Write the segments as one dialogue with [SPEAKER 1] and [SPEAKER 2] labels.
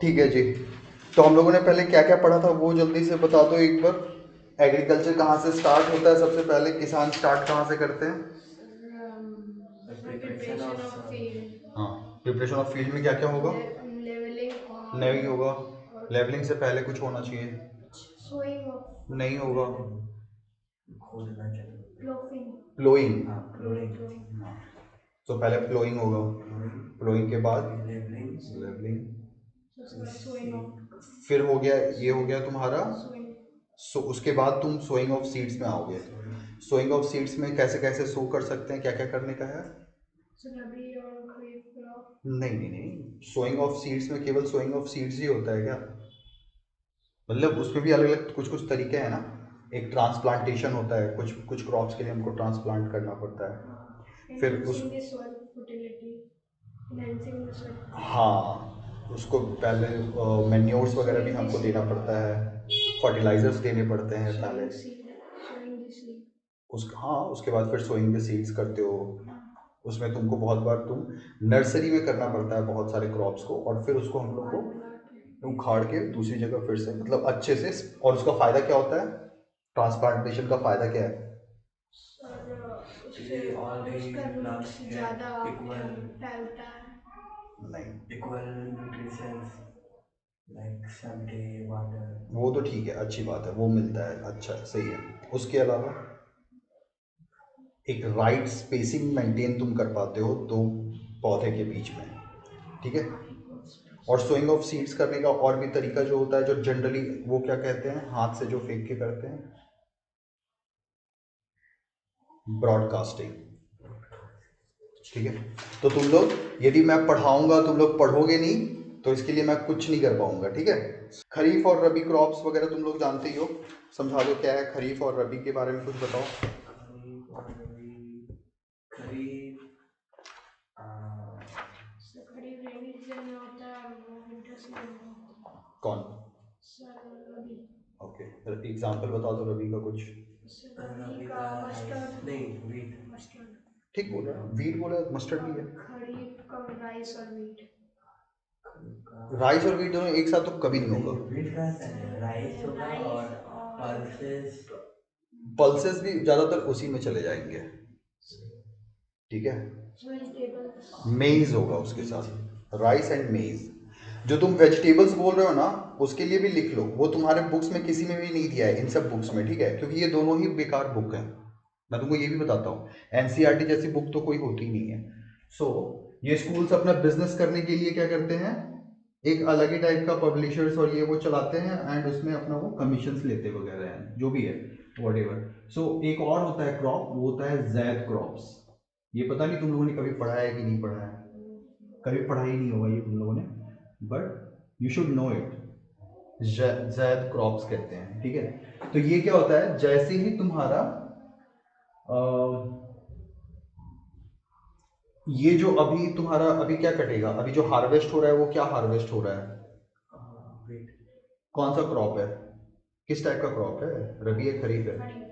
[SPEAKER 1] ठीक है जी। तो हम लोगों ने पहले क्या क्या पढ़ा था वो जल्दी से बता दो एक बार। एग्रीकल्चर कहाँ से स्टार्ट होता है, सबसे पहले किसान स्टार्ट कहाँ से करते हैं?
[SPEAKER 2] Preparation
[SPEAKER 3] preparation
[SPEAKER 2] of
[SPEAKER 3] of field,
[SPEAKER 1] हाँ, प्रिपरेशन ऑफ फील्ड में क्या क्या होगा?
[SPEAKER 3] लेवलिंग
[SPEAKER 1] नहीं होगा।
[SPEAKER 3] और
[SPEAKER 1] लेवलिंग से पहले कुछ होना चाहिए।
[SPEAKER 3] सोइंग ऑफ
[SPEAKER 1] नहीं होगा।
[SPEAKER 2] खोदना चाहिए।
[SPEAKER 3] प्लोफिंग,
[SPEAKER 1] प्लोइंग।
[SPEAKER 2] हाँ,
[SPEAKER 3] प्लोइंग
[SPEAKER 2] फ्लोइंग।
[SPEAKER 3] प्लोइंग
[SPEAKER 1] हाँ, तो पहले प्लोइंग होगा।
[SPEAKER 2] फ्लोइंग,
[SPEAKER 1] प्लोइंग के बाद
[SPEAKER 2] फिर लेवलिंग,
[SPEAKER 1] लेवलिंग।
[SPEAKER 3] उसके
[SPEAKER 2] फिर
[SPEAKER 3] बाद सोइंग
[SPEAKER 2] सीड।
[SPEAKER 3] ऑफ
[SPEAKER 1] फिर हो गया, ये हो गया तुम्हारा।
[SPEAKER 3] सोइंग
[SPEAKER 1] उसके बाद तुम सोइंग ऑफ सीड्स में आओगे।
[SPEAKER 2] सोइंग।
[SPEAKER 1] सोइंग ऑफ सीड्स में कैसे कैसे सो कर सकते हैं, क्या क्या करने का है?
[SPEAKER 3] रबी और खरीफ क्रॉप।
[SPEAKER 1] नहीं नहीं नहीं, सोइंग ऑफ सीड्स में केवल सोइंग ऑफ सीड्स ही होता है क्या? मतलब उसमें भी अलग अलग कुछ कुछ तरीके हैं ना। एक ट्रांसप्लांटेशन होता है, कुछ कुछ क्रॉप्स के लिए हमको ट्रांसप्लांट करना पड़ता है। फिर उस,
[SPEAKER 3] enhancing the soil fertility, enhancing the soil fertility,
[SPEAKER 1] हाँ, उसको पहले मैन्योर्स वगैरह भी
[SPEAKER 3] सोइंग द
[SPEAKER 1] हमको देना
[SPEAKER 3] सीड,
[SPEAKER 1] पड़ता है। फर्टिलाइजर्स देने पड़ते हैं पहले।
[SPEAKER 3] Sowing the seed.
[SPEAKER 1] हाँ, उसके बाद फिर सोइंग द सीड्स करते हो। उसमें तुमको बहुत बार तुम नर्सरी में करना पड़ता है बहुत सारे क्रॉप्स को, और फिर उसको हम लोग
[SPEAKER 3] खाद मिला के
[SPEAKER 1] को उखाड़ के दूसरी जगह फिर से मतलब अच्छे से। और उसका फायदा क्या होता है? ट्रांसप्लांटेशन का फायदा क्या है?
[SPEAKER 3] और उससे
[SPEAKER 2] ये ऑल
[SPEAKER 3] और उसका
[SPEAKER 2] द
[SPEAKER 3] रूट्स
[SPEAKER 2] प्लांट्स गेट
[SPEAKER 3] ज़्यादा
[SPEAKER 2] इक्वल
[SPEAKER 3] फैलता है।
[SPEAKER 1] नहीं,
[SPEAKER 2] equal nutritions like Sunday water.
[SPEAKER 1] वो तो ठीक है, अच्छी बात है, वो मिलता है, अच्छा सही है। उसके अलावा एक राइट स्पेसिंग मेंटेन तुम कर पाते हो दो पौधे के बीच में, ठीक है।
[SPEAKER 3] हाँ, इक्वल स्पेस।
[SPEAKER 1] और सोइंग ऑफ सीड्स करने का और भी तरीका जो होता है, जो जनरली वो क्या कहते हैं, हाथ से जो फेंक के करते हैं, ब्रॉडकास्टिंग। ठीक है। तो तुम लोग, यदि मैं पढ़ाऊंगा तुम लोग पढ़ोगे नहीं, तो इसके लिए मैं कुछ नहीं कर पाऊंगा, ठीक है। खरीफ और रबी क्रॉप्स वगैरह तुम लोग जानते ही हो। समझा दो क्या है खरीफ और रबी के बारे में, कुछ बताओ।
[SPEAKER 2] खरीफ और रबी। खरीफ
[SPEAKER 3] खरीफ रेनी सीजन में होता है और वो विंटर सीजन में होता है।
[SPEAKER 1] कौन?
[SPEAKER 3] सर रबी।
[SPEAKER 1] ओके, एग्जाम्पल बता दो रबी का कुछ।
[SPEAKER 3] सर रबी
[SPEAKER 2] रबी
[SPEAKER 3] का
[SPEAKER 2] का राइस
[SPEAKER 3] मस्टर्ड।
[SPEAKER 2] नहीं, वीट।
[SPEAKER 3] मस्टर्ड।
[SPEAKER 1] ठीक बोला, वीट बोला, मस्टर्ड भी
[SPEAKER 3] और
[SPEAKER 1] है।
[SPEAKER 3] खरीफ का राइस और वीट।
[SPEAKER 2] खरीफ का
[SPEAKER 1] राइस और वीट दोनों एक साथ तो कभी नहीं
[SPEAKER 2] नहीं,
[SPEAKER 1] होगा।
[SPEAKER 2] वीट का है, राइस होगा और
[SPEAKER 3] राइस और
[SPEAKER 2] पल्सेस।
[SPEAKER 1] पल्सेस भी ज़्यादातर उसी में चले जाएंगे, ठीक है।
[SPEAKER 3] वेजिटेबल्स।
[SPEAKER 1] मेज होगा उसके
[SPEAKER 2] मीट।
[SPEAKER 1] साथ, राइस एंड मेज। जो तुम वेजिटेबल्स बोल रहे हो ना, उसके लिए भी लिख लो, वो तुम्हारे बुक्स में किसी में भी नहीं दिया है, इन सब बुक्स में, ठीक है, क्योंकि ये दोनों ही बेकार बुक है। मैं तुमको ये भी बताता हूँ, एनसीईआरटी जैसी बुक तो कोई होती नहीं है। सो ये स्कूल्स अपना बिजनेस करने के लिए क्या करते हैं, एक अलग ही टाइप का पब्लिशर्स और ये वो चलाते हैं, एंड उसमें अपना वो कमीशंस लेते वगैरह हैं, जो भी है वट एवर। सो एक और होता है क्रॉप, वो होता है जैद क्रॉप्स। ये पता नहीं तुम लोगों ने कभी पढ़ा है कि नहीं पढ़ा है, कभी पढ़ा ही नहीं होगा ये तुम लोगों ने, but you should know it. Zaid crops कहते हैं, ठीक है। तो ये क्या होता है, जैसे ही तुम्हारा ये जो अभी तुम्हारा अभी क्या कटेगा, अभी जो हार्वेस्ट हो रहा है वो क्या हार्वेस्ट हो रहा है?
[SPEAKER 2] वीट।
[SPEAKER 1] कौन सा क्रॉप है, किस टाइप का क्रॉप है, रबी है खरीफ है?
[SPEAKER 3] खरीफ।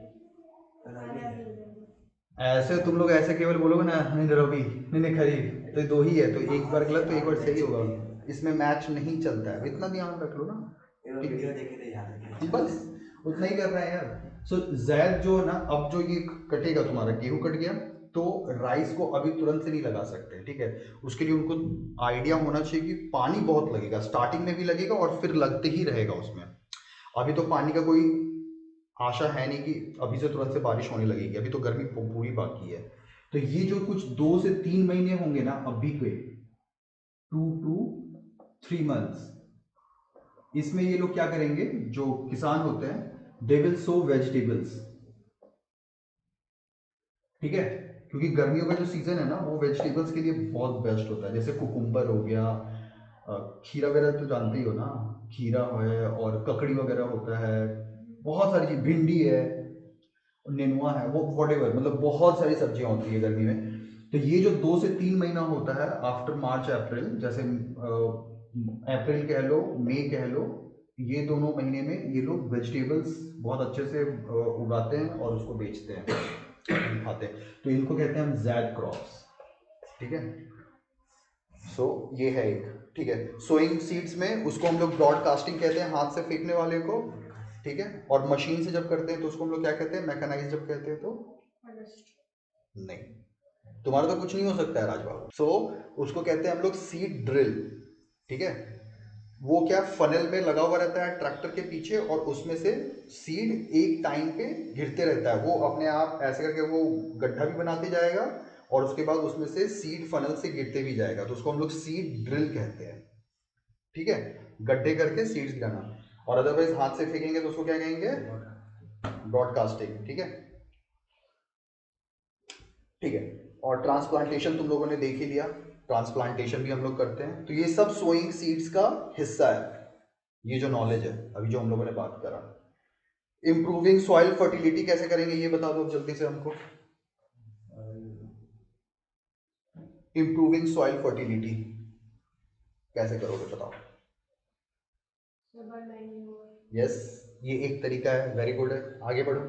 [SPEAKER 2] रबी है।
[SPEAKER 3] रबी।
[SPEAKER 1] ऐसे तुम लोग ऐसे केवल बोलोगे ना, नहीं रबी नहीं नहीं खरीफ, तो दो ही है, तो एक बार
[SPEAKER 2] आवाज से
[SPEAKER 1] गलत तो एक बार
[SPEAKER 2] आवाज
[SPEAKER 1] सही
[SPEAKER 2] मैच
[SPEAKER 1] होगा।
[SPEAKER 2] होती है।
[SPEAKER 1] इसमें मैच नहीं चलता है, इतना ध्यान रख लो ना।
[SPEAKER 2] ये वो
[SPEAKER 1] ठीक
[SPEAKER 2] वीडियो
[SPEAKER 1] है,
[SPEAKER 2] देखे थे याद है, अच्छा।
[SPEAKER 1] बस उतना ही कर रहे हैं यार। सो जैद जो है ना, अब जो ये कटेगा तुम्हारा गेहूं कट गया, तो राइस को अभी तुरंत से नहीं लगा सकते, ठीक है। उसके लिए उनको आइडिया होना चाहिए कि पानी बहुत लगेगा, स्टार्टिंग में भी लगेगा और फिर लगते ही रहेगा उसमें। अभी तो पानी का कोई आशा है नहीं कि अभी से तुरंत से बारिश होने लगेगी, अभी तो गर्मी पूरी बाकी है। तो ये जो कुछ 2 से 3 महीने होंगे ना अभी के, 2 to 3 months, इसमें ये लोग क्या करेंगे, जो किसान होते हैं, दे विल सो वेजिटेबल्स, ठीक है। क्योंकि गर्मियों का जो सीजन है ना, वो वेजिटेबल्स के लिए बहुत बेस्ट होता है, जैसे कुकुम्बर हो गया, खीरा वगैरह तो जानते ही हो ना, खीरा है, और ककड़ी वगैरह होता है, बहुत सारी चीज, भिंडी है, नेनुआ है, वो वॉटेवर, मतलब बहुत सारी सब्जियां होती है गर्मी में। तो ये जो 2 से 3 महीना होता है आफ्टर मार्च अप्रैल, जैसे अप्रैल कह लो, मई कह लो, ये दोनों महीने में ये लोग वेजिटेबल्स बहुत अच्छे से उगाते हैं और उसको बेचते हैं और हम खाते हैं, तो इनको कहते हैं हम जैद क्रॉप्स, ठीक है। सो ये है एक, ठीक है। सोइंग सीड्स में उसको हम लोग ब्रॉडकास्टिंग कहते हैं, हाथ से फेंकने वाले को, ठीक है। और मशीन से जब करते हैं तो उसको हम लोग क्या कहते हैं, मैकेनाइज जब कहते हैं तो नहीं, तुम्हारा तो कुछ नहीं हो सकता है राजबाबू। सो उसको कहते हैं हम लोग सीड ड्रिल, ठीक है। वो क्या फनल में लगा हुआ रहता है ट्रैक्टर के पीछे, और उसमें से सीड एक टाइम पे गिरते रहता है, वो अपने आप ऐसे करके वो गड्ढा भी बनाते जाएगा, और उसके बाद उसमें से सीड फनल से गिरते भी जाएगा, तो उसको हम लोग सीड ड्रिल कहते हैं, ठीक है। गड्ढे करके सीड्स गिराना। और अदरवाइज हाथ से फेंकेंगे तो उसको क्या कहेंगे, ब्रॉडकास्टिंग, ठीक है। ठीक है। और ट्रांसप्लांटेशन तुम लोगों ने देख ही लिया, ट्रांसप्लांटेशन भी हम लोग करते हैं। तो ये सब सोइंग सीड्स का हिस्सा है, ये जो नॉलेज है अभी जो हम लोगों ने बात करा। इम्प्रूविंग सॉइल फर्टिलिटी कैसे करेंगे ये बता दो जल्दी से हमको। इम्प्रूविंग सॉइल फर्टिलिटी कैसे करोगे बताओ। यस, ये एक तरीका है, वेरी गुड है, आगे बढ़ो।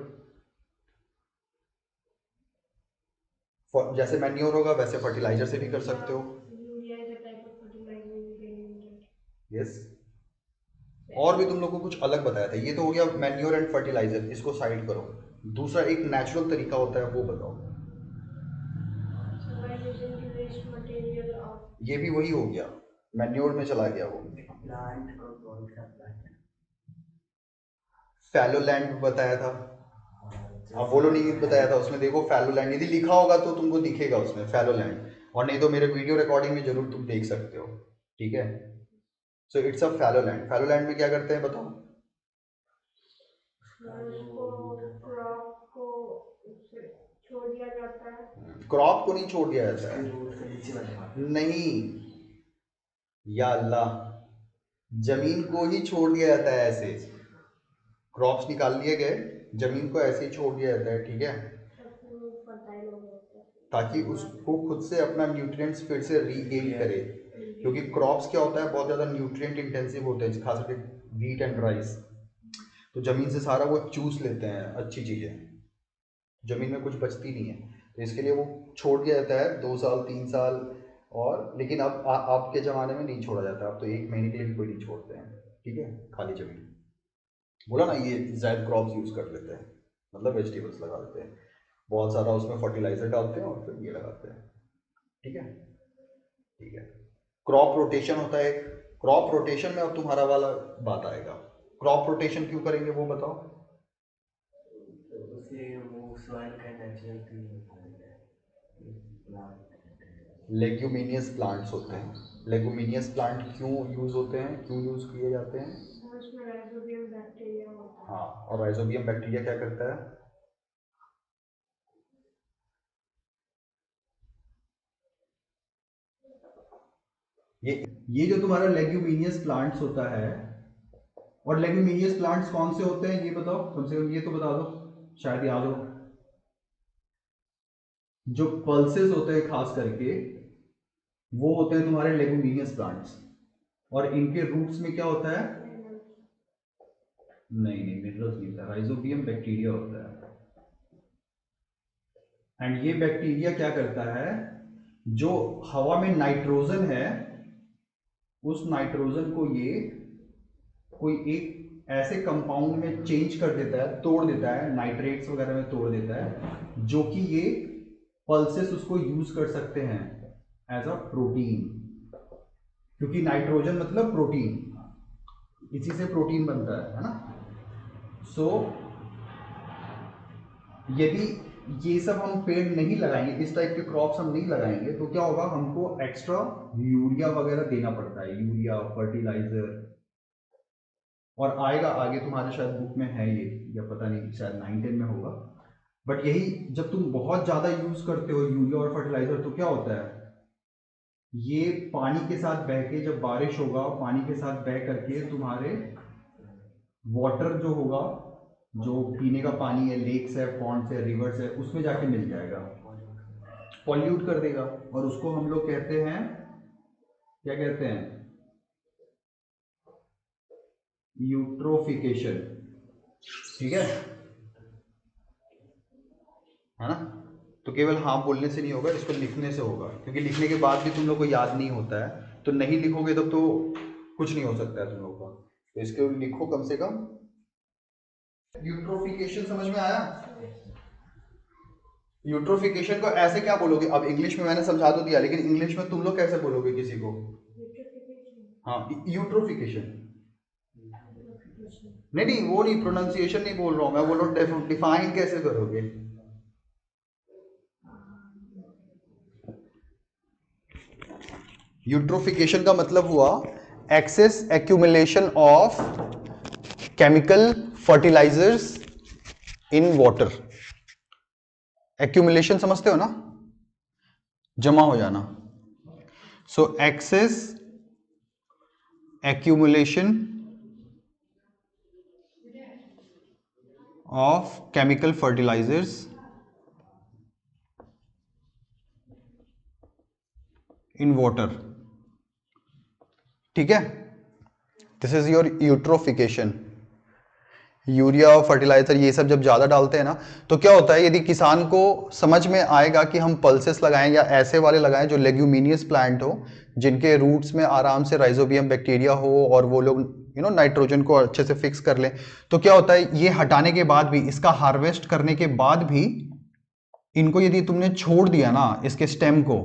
[SPEAKER 1] जैसे मैन्योर होगा वैसे फर्टिलाइजर से भी कर सकते हो। यस, और भी तुम लोग को कुछ अलग बताया था, ये तो हो गया मैन्योर एंड फर्टिलाइजर, इसको साइड करो। दूसरा एक नेचुरल तरीका होता है वो बताओ। ये भी वही हो गया, मैन्योर में चला गया वो।
[SPEAKER 2] प्लांट और कौन सा प्लांट?
[SPEAKER 1] फैलोलैंड बताया था, अब बोलो नहीं बताया था उसमें, देखो फैलोलैंड यदि लिखा होगा तो तुमको दिखेगा उसमें फैलोलैंड, और नहीं तो मेरे वीडियो रिकॉर्डिंग में जरूर तुम देख सकते हो, ठीक है। So it's a फैलोलैंड। फैलोलैंड में क्या करते हैं बताओ।
[SPEAKER 3] छोड़ दिया जाता है,
[SPEAKER 1] क्रॉप को नहीं छोड़ दिया जाता है,
[SPEAKER 2] रूट से नीचे वाले
[SPEAKER 1] नहीं, या अल्लाह, जमीन को ही छोड़ दिया जाता है ऐसे, क्रॉप्स निकाल लिए गए, जमीन को ऐसे ही छोड़ दिया जाता है, ठीक है, ताकि उसको खुद से अपना न्यूट्रिएंट्स फिर से रीगेन करे। क्योंकि क्रॉप्स क्या होता है, बहुत ज़्यादा न्यूट्रिएंट इंटेंसिव होते हैं, खास करके व्हीट एंड राइस, तो ज़मीन से सारा वो चूस लेते हैं अच्छी चीज़ें, ज़मीन में कुछ बचती नहीं है, तो इसके लिए वो छोड़ दिया जाता है 2 साल 3 साल। और लेकिन अब आपके ज़माने में नहीं छोड़ा जाता, अब तो 1 महीने के लिए भी कोई नहीं छोड़ते हैं, ठीक है, खाली ज़मीन। बोला ना, ये ज़ायद क्रॉप्स यूज़ कर लेते हैं, मतलब वेजिटेबल्स लगा देते हैं, बहुत सारा उसमें फर्टिलाइज़र डालते हैं और फिर ये लगाते हैं, ठीक है, ठीक है। क्रॉप रोटेशन होता है एक, क्रॉप रोटेशन में अब तुम्हारा वाला बात आएगा, क्रॉप रोटेशन क्यों करेंगे वो बताओ।
[SPEAKER 2] तो उसे वो सॉइल का natural clean plant.
[SPEAKER 1] Leguminous plants होते हैं, लेग्यूमिनियस प्लांट क्यों यूज़ होते हैं, क्यों यूज़ किए जाते हैं।
[SPEAKER 3] उसमें राइजोबियम बैक्टीरिया होता है।
[SPEAKER 1] हाँ, और राइजोबियम बैक्टीरिया क्या करता है, ये जो तुम्हारा लेग्यूमिनियस प्लांट्स होता है, और लेग्यूमिनियस प्लांट्स कौन से होते हैं ये बताओ, कम से कम ये तो बता दो, शायद याद हो। जो पल्सेस होते हैं खास करके वो होते हैं तुम्हारे लेग्यूमिनियस प्लांट्स, और इनके रूट्स में क्या होता है, नहीं नहीं मिनरल्स नहीं होता, राइजोबियम बैक्टीरिया होता है। एंड ये बैक्टीरिया क्या करता है, जो हवा में नाइट्रोजन है उस नाइट्रोजन को ये कोई एक ऐसे कंपाउंड में चेंज कर देता है, तोड़ देता है, नाइट्रेट्स वगैरह में तोड़ देता है, जो कि ये पल्सेस उसको यूज कर सकते हैं एज अ प्रोटीन, क्योंकि नाइट्रोजन मतलब प्रोटीन, इसी से प्रोटीन बनता है ना। सो यदि ये सब हम पेड़ नहीं लगाएंगे, इस टाइप के क्रॉप्स हम नहीं लगाएंगे, तो क्या होगा, हमको एक्स्ट्रा यूरिया वगैरह देना पड़ता है, यूरिया फर्टिलाइजर, और आएगा आगे तुम्हारे शायद बुक में है ये, या पता नहीं शायद 9-10 में होगा। बट यही जब तुम बहुत ज़्यादा यूज़ करते हो यूरिया और फर्टिलाइजर तो क्या होता है, ये पानी के साथ बह के, जब बारिश होगा पानी के साथ बह करके तुम्हारे वाटर जो होगा, जो पीने का पानी है, लेक्स है, पॉन्ड्स है, रिवर्स है, उसमें जाके मिल जाएगा, पॉल्यूट कर देगा, और उसको हम लोग कहते हैं, क्या कहते हैं, यूट्रोफिकेशन, ठीक है ना। तो केवल हाँ बोलने से नहीं होगा, इसको लिखने से होगा, क्योंकि लिखने के बाद भी तुम लोग को याद नहीं होता है, तो नहीं लिखोगे तब तो कुछ नहीं हो सकता है तुम लोग का। तो इसको लिखो कम से कम। यूट्रोफिकेशन समझ में आया? यूट्रोफिकेशन को ऐसे क्या बोलोगे? अब इंग्लिश में मैंने समझा तो दिया, लेकिन इंग्लिश में तुम लोग कैसे बोलोगे किसी को? हाँ, यूट्रोफिकेशन। नहीं नहीं, वो नहीं, प्रोनाउंसिएशन नहीं बोल रहा हूँ मैं, बोल रहा हूँ डिफाइन कैसे करोगे? यूट्रोफिकेशन का मतलब हुआ excess accumulation of chemical fertilizers in water. Accumulation समझते हो ना, जमा हो जाना। So excess accumulation of chemical fertilizers in water, ठीक है? This is your eutrophication. Urea और फर्टिलाइजर ये सब जब ज़्यादा डालते हैं ना, तो क्या होता है, यदि किसान को समझ में आएगा कि हम पल्सेस लगाएं या ऐसे वाले लगाएं जो लेग्यूमिनियस प्लांट हो, जिनके रूट्स में आराम से राइजोबियम बैक्टीरिया हो और वो लोग नाइट्रोजन को अच्छे से फिक्स कर लें, तो क्या होता है, ये हटाने के बाद भी, इसका हार्वेस्ट करने के बाद भी, इनको यदि तुमने छोड़ दिया ना, इसके स्टेम को,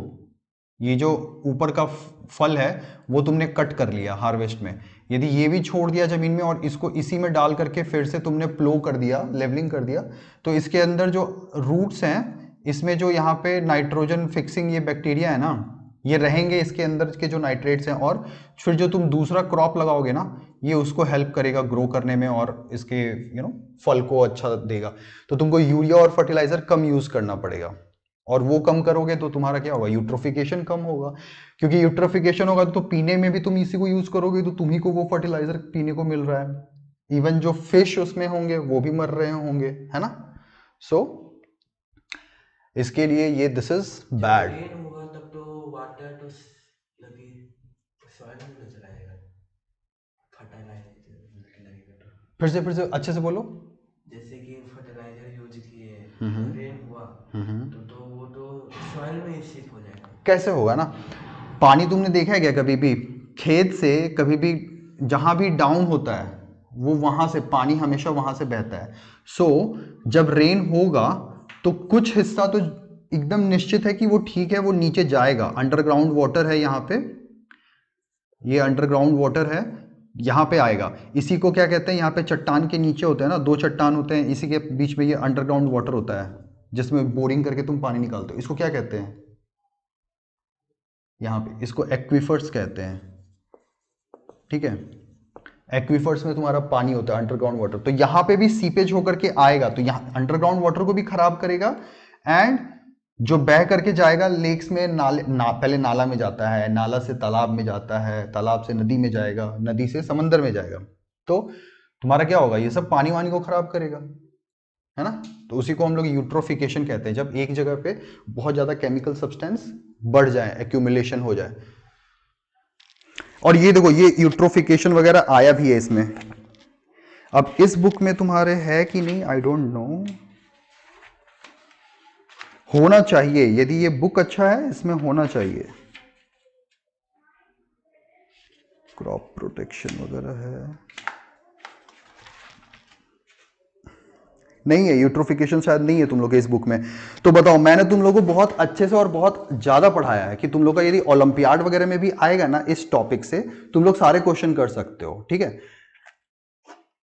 [SPEAKER 1] ये जो ऊपर का फल है वो तुमने कट कर लिया हार्वेस्ट में, यदि ये भी छोड़ दिया जमीन में और इसको इसी में डाल करके फिर से तुमने प्लो कर दिया, लेवलिंग कर दिया, तो इसके अंदर जो रूट्स हैं, इसमें जो यहाँ पे नाइट्रोजन फिक्सिंग ये बैक्टीरिया है ना, ये रहेंगे इसके अंदर के जो नाइट्रेट्स हैं, और फिर जो तुम दूसरा क्रॉप लगाओगे ना, ये उसको हेल्प करेगा ग्रो करने में और इसके फल को अच्छा देगा। तो तुमको यूरिया और फर्टिलाइजर कम यूज करना पड़ेगा, और वो कम करोगे तो तुम्हारा क्या होगा, यूट्रोफिकेशन कम होगा। क्योंकि यूट्रोफिकेशन होगा तो पीने में भी तुम इसी को यूज करोगे, तो तुम्ही को वो फर्टिलाइजर पीने को मिल रहा है, इवन जो फिश उसमें होंगे वो भी मर रहे होंगे, है ना? सो इसके लिए ये दिस इज बैड।
[SPEAKER 2] रेन होगा तब तो वाटर तो लगी सॉइल में नजर आएगा, फर्टिलाइजर लगेगा।
[SPEAKER 1] फिर से अच्छे से बोलो।
[SPEAKER 2] जैसे कि फर्टिलाइजर यूज किए, रेन हुआ तो वो तो सॉइल में ही शिप हो जाएगा।
[SPEAKER 1] कैसे होगा ना, पानी तुमने देखा है क्या कभी भी खेत से, कभी भी जहां भी डाउन होता है वो वहां से पानी हमेशा वहां से बहता है। सो जब रेन होगा तो कुछ हिस्सा तो एकदम निश्चित है कि वो ठीक है, वो नीचे जाएगा, अंडरग्राउंड वाटर है यहाँ पे, ये अंडरग्राउंड वाटर है, यहाँ पे आएगा। इसी को क्या कहते हैं, यहाँ पे चट्टान के नीचे होते हैं ना, दो चट्टान होते हैं, इसी के बीच में ये अंडरग्राउंड वाटर होता है, जिसमें बोरिंग करके तुम पानी निकालते हो। इसको क्या कहते हैं, यहाँ पे इसको एक्वीफर्स कहते हैं, ठीक है? एक्वीफर्स में तुम्हारा पानी होता है, अंडरग्राउंड वाटर। तो यहाँ पे भी सीपेज होकर के आएगा, तो यहाँ अंडरग्राउंड वाटर को भी खराब करेगा, एंड जो बह करके जाएगा लेक्स में, पहले नाला में जाता है, नाला से तालाब में जाता है, तालाब से नदी में जाएगा, नदी से समंदर में जाएगा, तो तुम्हारा क्या होगा, ये सब पानी वानी को खराब करेगा, है ना? तो उसी को हम लोग यूट्रोफिकेशन कहते हैं, जब एक जगह पे बहुत ज्यादा केमिकल सब्सटेंस बढ़ जाए, एक्यूमुलेशन हो जाए। और ये देखो, ये यूट्रोफिकेशन वगैरह आया भी है इसमें। अब इस बुक में तुम्हारे है कि नहीं, आई डोंट नो, होना चाहिए, यदि ये बुक अच्छा है इसमें होना चाहिए। क्रॉप प्रोटेक्शन वगैरह है, नहीं है, यूट्रोफिकेशन शायद नहीं है तुम लोग के इस बुक में। तो बताओ, मैंने तुम लोगों को बहुत अच्छे से और बहुत ज्यादा पढ़ाया है कि तुम लोग का यदि ओलंपियाड वगैरह में भी आएगा ना इस टॉपिक से, तुम लोग सारे क्वेश्चन कर सकते हो, ठीक है?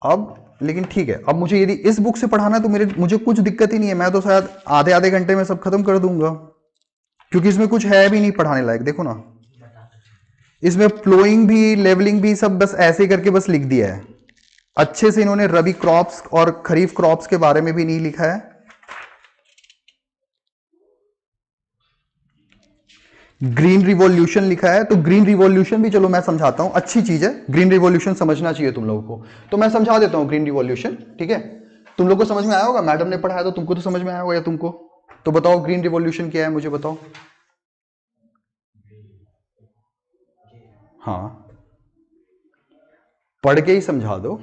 [SPEAKER 1] अब लेकिन ठीक है, अब मुझे यदि इस बुक से पढ़ाना है तो मुझे कुछ दिक्कत ही नहीं है, मैं तो शायद आधे आधे घंटे में सब खत्म कर दूंगा, क्योंकि इसमें कुछ है भी नहीं पढ़ाने लायक। देखो ना, इसमें फ्लोइंग भी, लेवलिंग भी, सब बस ऐसे करके बस लिख दिया है। अच्छे से इन्होंने रबी क्रॉप्स और खरीफ क्रॉप्स के बारे में भी नहीं लिखा है। ग्रीन रिवॉल्यूशन लिखा है, तो ग्रीन रिवॉल्यूशन भी चलो मैं समझाता हूं, अच्छी चीज है, ग्रीन रिवॉल्यूशन समझना चाहिए तुम लोगों को, तो मैं समझा देता हूं ग्रीन रिवॉल्यूशन, ठीक है? तुम लोग को समझ में आया होगा, मैडम ने पढ़ाया तो तुमको तो समझ में आया होगा, या तुमको? तो बताओ ग्रीन रिवॉल्यूशन क्या है, मुझे बताओ। हाँ, पढ़ के ही समझा दो,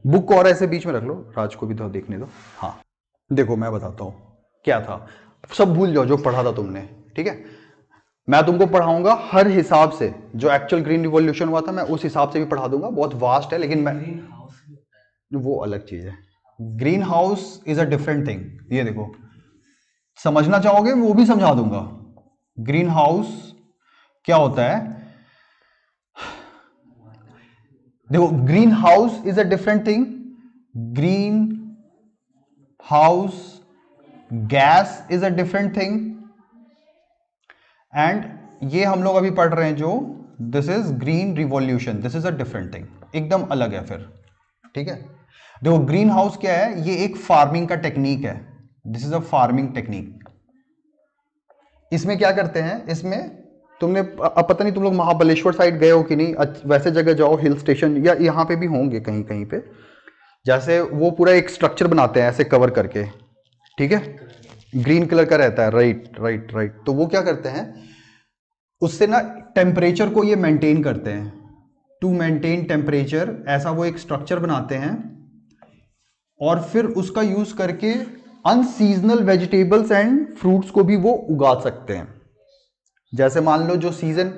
[SPEAKER 1] बुक को और ऐसे बीच में रख लो, राज को भी तो देखने दो। हाँ, देखो मैं बताता हूँ क्या था, सब भूल जाओ जो पढ़ा था तुमने, ठीक है। मैं तुमको पढ़ाऊंगा हर हिसाब से, जो एक्चुअल ग्रीन रिवॉल्यूशन हुआ था मैं उस हिसाब से भी पढ़ा दूंगा, बहुत वास्ट है लेकिन मैं,
[SPEAKER 2] ग्रीन हाउस भी होता है।
[SPEAKER 1] वो अलग चीज है। Green house is a different thing, ये देखो समझना चाहोगे वो भी समझा दूंगा। ग्रीन हाउस क्या होता है, देखो green house is a different thing, green house gas is a different thing, and ये हम लोग अभी पढ़ रहे हैं जो this is green revolution, this is a different thing, एकदम अलग है फिर, ठीक है। देखो ग्रीन हाउस क्या है, ये एक फार्मिंग का टेक्निक है, this is a farming technique. इसमें क्या करते हैं, इसमें तुमने अब पता नहीं तुम लोग महाबलेश्वर साइड गए हो कि नहीं, वैसे जगह जाओ हिल स्टेशन या यहाँ पे भी होंगे कहीं कहीं पे, जैसे वो पूरा एक स्ट्रक्चर बनाते हैं ऐसे कवर करके, ठीक है, ग्रीन कलर का रहता है, राइट राइट राइट। तो वो क्या करते हैं, उससे ना टेम्परेचर को ये मेंटेन करते हैं, टू मेंटेन टेम्परेचर, ऐसा वो एक स्ट्रक्चर बनाते हैं और फिर उसका यूज करके अनसीजनल वेजिटेबल्स एंड फ्रूट्स को भी वो उगा सकते हैं। जैसे मान लो जो सीजन,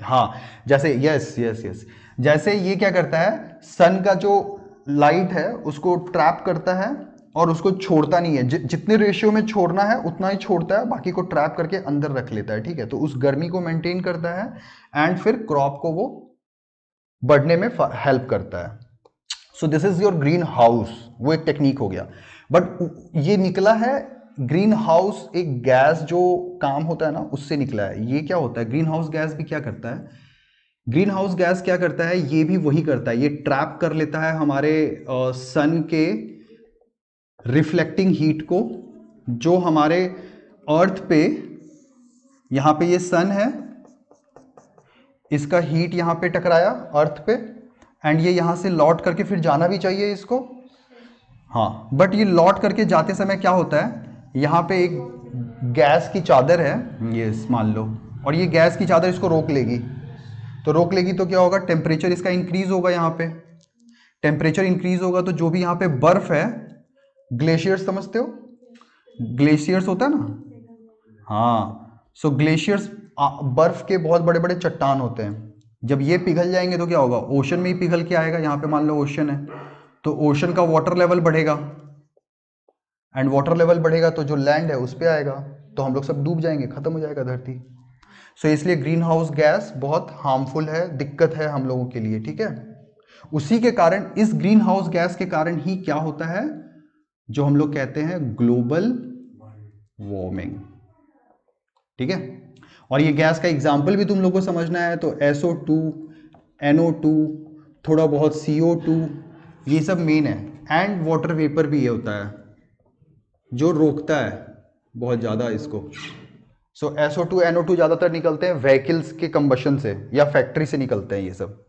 [SPEAKER 1] हाँ जैसे यस यस यस, जैसे ये क्या करता है, सन का जो लाइट है उसको ट्रैप करता है और उसको छोड़ता नहीं है, जितने रेशियो में छोड़ना है उतना ही छोड़ता है, बाकी को ट्रैप करके अंदर रख लेता है, ठीक है। तो उस गर्मी को मेंटेन करता है एंड फिर क्रॉप को वो बढ़ने में हेल्प करता है। So this is your green house, वो एक टेक्निक हो गया। बट ये निकला है ग्रीन हाउस, एक गैस जो काम होता है ना उससे निकला है। ये क्या होता है, ग्रीन हाउस गैस भी क्या करता है, ग्रीन हाउस गैस क्या करता है, ये भी वही करता है, ये ट्रैप कर लेता है हमारे सन के रिफ्लेक्टिंग हीट को, जो हमारे अर्थ पे, यहाँ पे ये सन है, इसका हीट यहाँ पे टकराया अर्थ पे एंड ये यहाँ से लौट करके फिर जाना भी चाहिए इसको, हाँ, बट ये लौट करके जाते समय क्या होता है, यहाँ पे एक गैस की चादर है, ये मान लो, और ये गैस की चादर इसको रोक लेगी, तो रोक लेगी तो क्या होगा, टेम्परेचर इसका इंक्रीज होगा, यहाँ पे टेम्परेचर इंक्रीज होगा तो जो भी यहाँ पे बर्फ है, ग्लेशियर्स समझते हो, ग्लेशियर्स होता है ना, हाँ, सो ग्लेशियर्स बर्फ के बहुत बड़े बड़े चट्टान होते हैं, जब ये पिघल जाएंगे तो क्या होगा, ओशन में ही पिघल के आएगा, यहाँ पे मान लो ओशन है तो ओशन का वाटर लेवल बढ़ेगा एंड वाटर लेवल बढ़ेगा तो जो लैंड है उस पर आएगा, तो हम लोग सब डूब जाएंगे, खत्म हो जाएगा धरती। सो इसलिए ग्रीन हाउस गैस बहुत हार्मफुल है, दिक्कत है हम लोगों के लिए, ठीक है। उसी के कारण, इस ग्रीन हाउस गैस के कारण ही क्या होता है, जो हम लोग कहते हैं ग्लोबल वार्मिंग, ठीक है। और ये गैस का एग्जाम्पल भी तुम लोग को समझना है तो SO2, NO2, थोड़ा बहुत CO2, ये सब मेन है, एंड वाटर वेपर भी ये होता है जो रोकता है बहुत ज़्यादा इसको। सो SO2 NO2 ज़्यादातर निकलते हैं व्हीकल्स के कंबशन से या फैक्ट्री से निकलते हैं ये सब,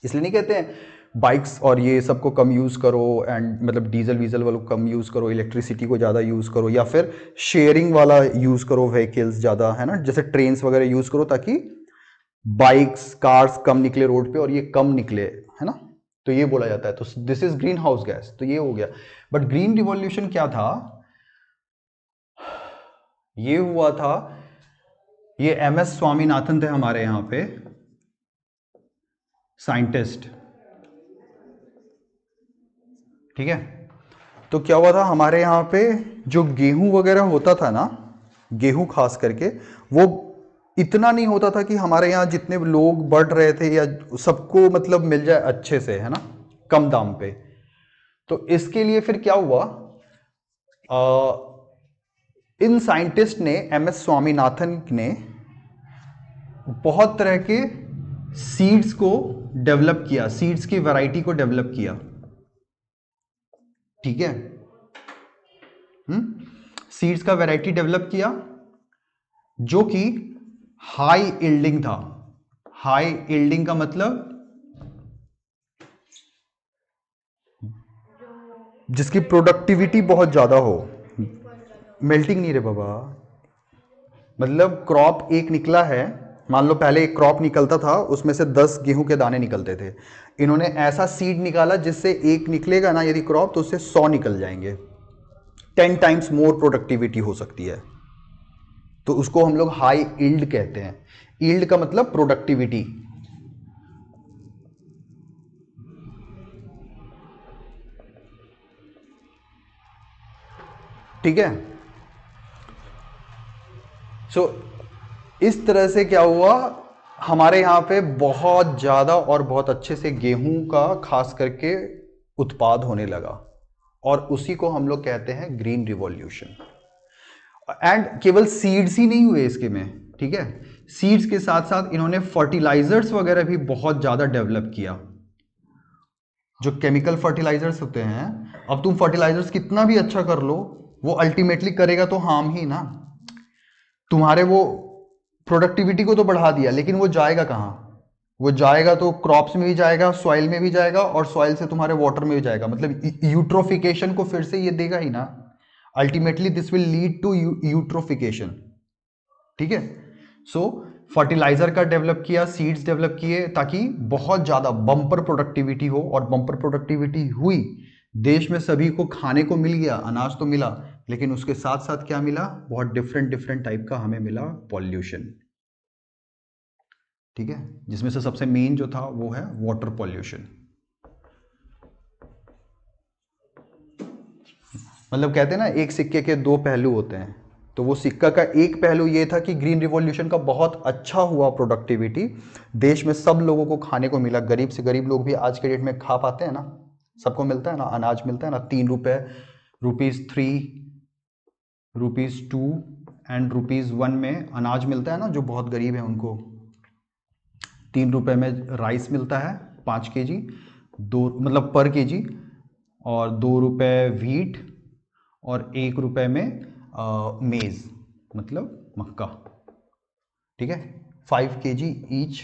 [SPEAKER 1] इसलिए नहीं कहते हैं बाइक्स और ये सबको कम यूज़ करो एंड मतलब डीजल वीजल वालों कम यूज़ करो, इलेक्ट्रिसिटी को ज़्यादा यूज़ करो, या फिर शेयरिंग वाला यूज़ करो व्हीकल्स ज़्यादा, है ना, जैसे ट्रेन्स वगैरह यूज़ करो ताकि बाइक्स कार्स कम निकले रोड पे और ये कम निकले, है ना, तो ये बोला जाता है। तो this is green house gas, तो ये हो गया। बट ग्रीन रिवॉल्यूशन क्या था, ये हुआ था, ये MS स्वामीनाथन थे हमारे यहाँ पे साइंटिस्ट, ठीक है। तो क्या हुआ था हमारे यहाँ पे, जो गेहूं वगैरह होता था ना, गेहूं खास करके, वो इतना नहीं होता था कि हमारे यहाँ जितने लोग बढ़ रहे थे या सबको मतलब मिल जाए अच्छे से, है ना, कम दाम पे। तो इसके लिए फिर क्या हुआ, इन साइंटिस्ट ने, MS स्वामीनाथन ने बहुत तरह के सीड्स को डेवलप किया, सीड्स की वैरायटी को डेवलप किया, ठीक है। सीड्स का वैरायटी डेवलप किया जो कि हाई यील्डिंग था। हाई यील्डिंग का मतलब जिसकी प्रोडक्टिविटी बहुत ज्यादा हो, मेल्टिंग नहीं रे बाबा, मतलब क्रॉप एक निकला है, मान लो पहले एक क्रॉप निकलता था उसमें से 10 गेहूं के दाने निकलते थे, इन्होंने ऐसा सीड निकाला जिससे एक निकलेगा ना यदि क्रॉप तो उससे 100 निकल जाएंगे, 10 टाइम्स मोर प्रोडक्टिविटी हो सकती है। तो उसको हम लोग हाई यील्ड कहते हैं। यील्ड का मतलब प्रोडक्टिविटी। ठीक है। सो इस तरह से क्या हुआ, हमारे यहाँ पे बहुत ज़्यादा और बहुत अच्छे से गेहूं का खास करके उत्पाद होने लगा, और उसी को हम लोग कहते हैं ग्रीन रिवॉल्यूशन। एंड केवल सीड्स ही नहीं हुए इसके में, ठीक है, सीड्स के साथ साथ इन्होंने फर्टिलाइजर्स वगैरह भी बहुत ज़्यादा डेवलप किया। जो केमिकल फर्टिलाइजर्स होते हैं, अब तुम फर्टिलाइजर्स कितना भी अच्छा कर लो, वो अल्टीमेटली करेगा तो हार्म ही ना। तुम्हारे वो प्रोडक्टिविटी को तो बढ़ा दिया, लेकिन वो जाएगा कहाँ? वो जाएगा तो क्रॉप्स में भी जाएगा, सॉइल में भी जाएगा, और सॉइल से तुम्हारे वाटर में भी जाएगा, मतलब यूट्रोफिकेशन को फिर से ये देगा ही ना। Ultimately this will lead to eutrophication. ठीक है। सो फर्टिलाइजर का डेवलप किया, सीड्स डेवलप किए, ताकि बहुत ज्यादा बम्पर प्रोडक्टिविटी हो, और बम्पर प्रोडक्टिविटी हुई, देश में सभी को खाने को मिल गया, अनाज तो मिला, लेकिन उसके साथ साथ क्या मिला, बहुत डिफरेंट डिफरेंट टाइप का हमें मिला पॉल्यूशन। ठीक है, जिसमें से सबसे मेन जो था वो है वाटर पॉल्यूशन। मतलब कहते हैं ना, एक सिक्के के दो पहलू होते हैं, तो वो सिक्का का एक पहलू ये था कि ग्रीन रिवॉल्यूशन का बहुत अच्छा हुआ प्रोडक्टिविटी, देश में सब लोगों को खाने को मिला, गरीब से गरीब लोग भी आज के डेट में खा पाते हैं ना, सबको मिलता है ना, अनाज मिलता है ना, 3 रुपए, ₹3, ₹2 एंड ₹1 में अनाज मिलता है ना, जो बहुत गरीब है उनको। 3 रुपए में राइस मिलता है 5 kg, दो मतलब पर केजी, और 2 रुपए व्हीट, और 1 रुपए में मेज मतलब मक्का। ठीक है, 5 kg ईच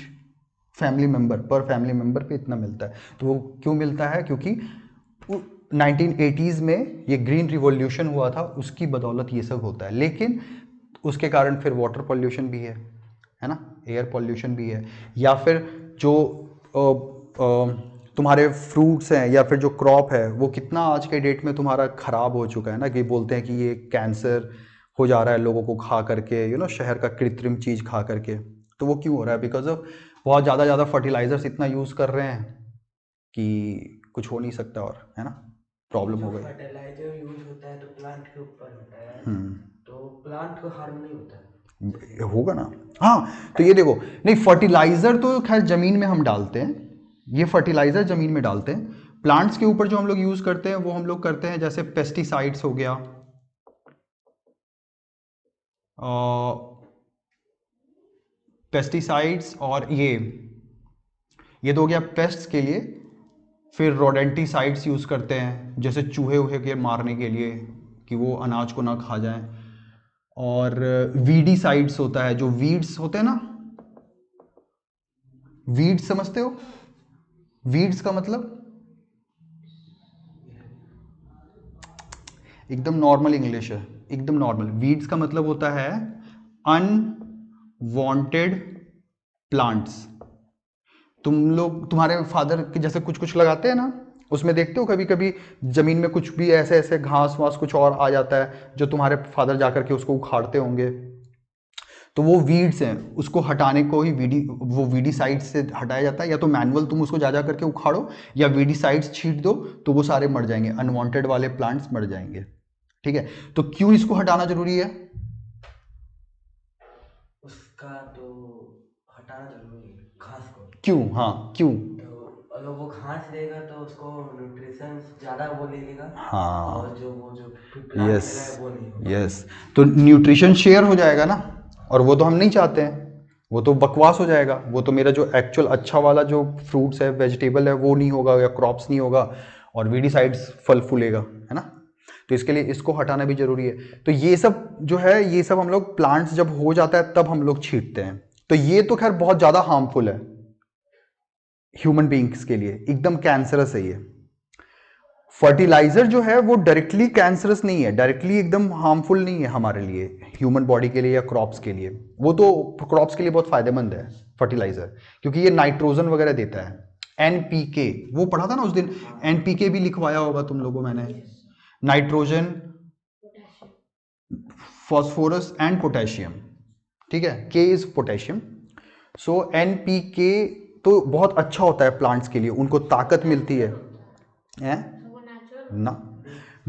[SPEAKER 1] फैमिली मेंबर, पर फैमिली मेंबर पे इतना मिलता है। तो वो क्यों मिलता है? क्योंकि 1980s में ये ग्रीन रिवॉल्यूशन हुआ था, उसकी बदौलत ये सब होता है। लेकिन उसके कारण फिर वाटर पॉल्यूशन भी है ना, एयर पॉल्यूशन भी है, या फिर जो तुम्हारे फ्रूट्स हैं या फिर जो क्रॉप है, वो कितना आज के डेट में तुम्हारा खराब हो चुका है ना, कि बोलते हैं कि ये कैंसर हो जा रहा है लोगों को खा करके, शहर का कृत्रिम चीज़ खा करके। तो वो क्यों हो रहा है? बिकॉज ऑफ बहुत ज़्यादा फर्टिलाइजर्स इतना यूज़ कर रहे हैं कि कुछ हो नहीं सकता, और है ना, प्रॉब्लम हो गई।
[SPEAKER 2] फर्टिलाइजर यूज होता है तो प्लांट के ऊपर होता है, तो प्लांट को हार्म नहीं होता है।
[SPEAKER 1] होगा ना। हाँ, तो ये देखो, नहीं फर्टिलाइजर तो खैर जमीन में हम डालते हैं, ये फर्टिलाइजर जमीन में डालते हैं। प्लांट्स के ऊपर जो हम लोग यूज करते हैं वो हम लोग करते हैं जैसे पेस्टिसाइड्स हो गया, पेस्टिसाइड्स, और ये तो हो गया पेस्ट्स के लिए। फिर रोडेंटिसाइड्स यूज करते हैं, जैसे चूहे वूहे के मारने के लिए, कि वो अनाज को ना खा जाएं। और वीडीसाइड्स होता है, जो वीड्स होते हैं ना, वीड्स समझते हो? वीड्स का मतलब एकदम नॉर्मल इंग्लिश है, एकदम नॉर्मल। वीड्स का मतलब होता है अनवांटेड प्लांट्स। तुम लोग तुम्हारे फादर के जैसे कुछ कुछ लगाते हैं ना, उसमें देखते हो कभी कभी जमीन में कुछ भी ऐसे ऐसे घास वास कुछ और आ जाता है, जो तुम्हारे फादर जाकर के उसको उखाड़ते होंगे। तो वो वीड्स हैं, उसको हटाने को ही वो वीडीसाइड से हटाया जाता है, या तो मैनुअल तुम उसको जा करके उखाड़ो, या वीडीसाइड्स छीट दो, तो वो सारे मर जाएंगे, अनवांटेड वाले प्लांट्स मर जाएंगे। ठीक है, तो क्यों इसको हटाना जरूरी है?
[SPEAKER 2] उसका तो हटाना जरूरी है, घास को।
[SPEAKER 1] क्यों? हाँ, क्यों?
[SPEAKER 2] तो अगर वो घास लेगा तो उसको न्यूट्रिशन ज़्यादा वो ले लेगा,
[SPEAKER 1] हाँ,
[SPEAKER 2] और जो प्लांट
[SPEAKER 1] यस,
[SPEAKER 2] मिलेगा वो नहीं होगा।
[SPEAKER 1] यस, तो न्यूट्रिशन शेयर हो जाएगा ना, और वो तो हम नहीं चाहते हैं, वो तो बकवास हो जाएगा। वो तो मेरा जो एक्चुअल अच्छा वाला जो फ्रूट्स है, वेजिटेबल है, वो नहीं होगा, या क्रॉप्स नहीं होगा, और वीडीसाइड्स फल फूलेगा, है ना। तो इसके लिए इसको हटाना भी जरूरी है। तो ये सब जो है, ये सब हम लोग प्लांट्स जब हो जाता है तब हम लोग छींटते हैं। तो ये तो खैर बहुत ज्यादा हार्मफुल है ह्यूमन बींग्स के लिए, एकदम कैंसरस है ये। फर्टिलाइजर जो है वो डायरेक्टली कैंसरस नहीं है, डायरेक्टली एकदम हार्मफुल नहीं है हमारे लिए, ह्यूमन बॉडी के लिए या क्रॉप्स के लिए। वो तो क्रॉप्स के लिए बहुत फायदेमंद है फर्टिलाइजर, क्योंकि ये नाइट्रोजन वगैरह देता है। एनपीके वो पढ़ा था ना उस दिन, एनपीके भी लिखवाया होगा तुम लोगों, मैंने नाइट्रोजन, फॉस्फोरस एंड पोटेशियम, ठीक है, के इज पोटेशियम। सो NPK तो बहुत अच्छा होता है प्लांट्स के लिए, उनको ताकत मिलती है
[SPEAKER 3] वो नेचुरल
[SPEAKER 1] ना।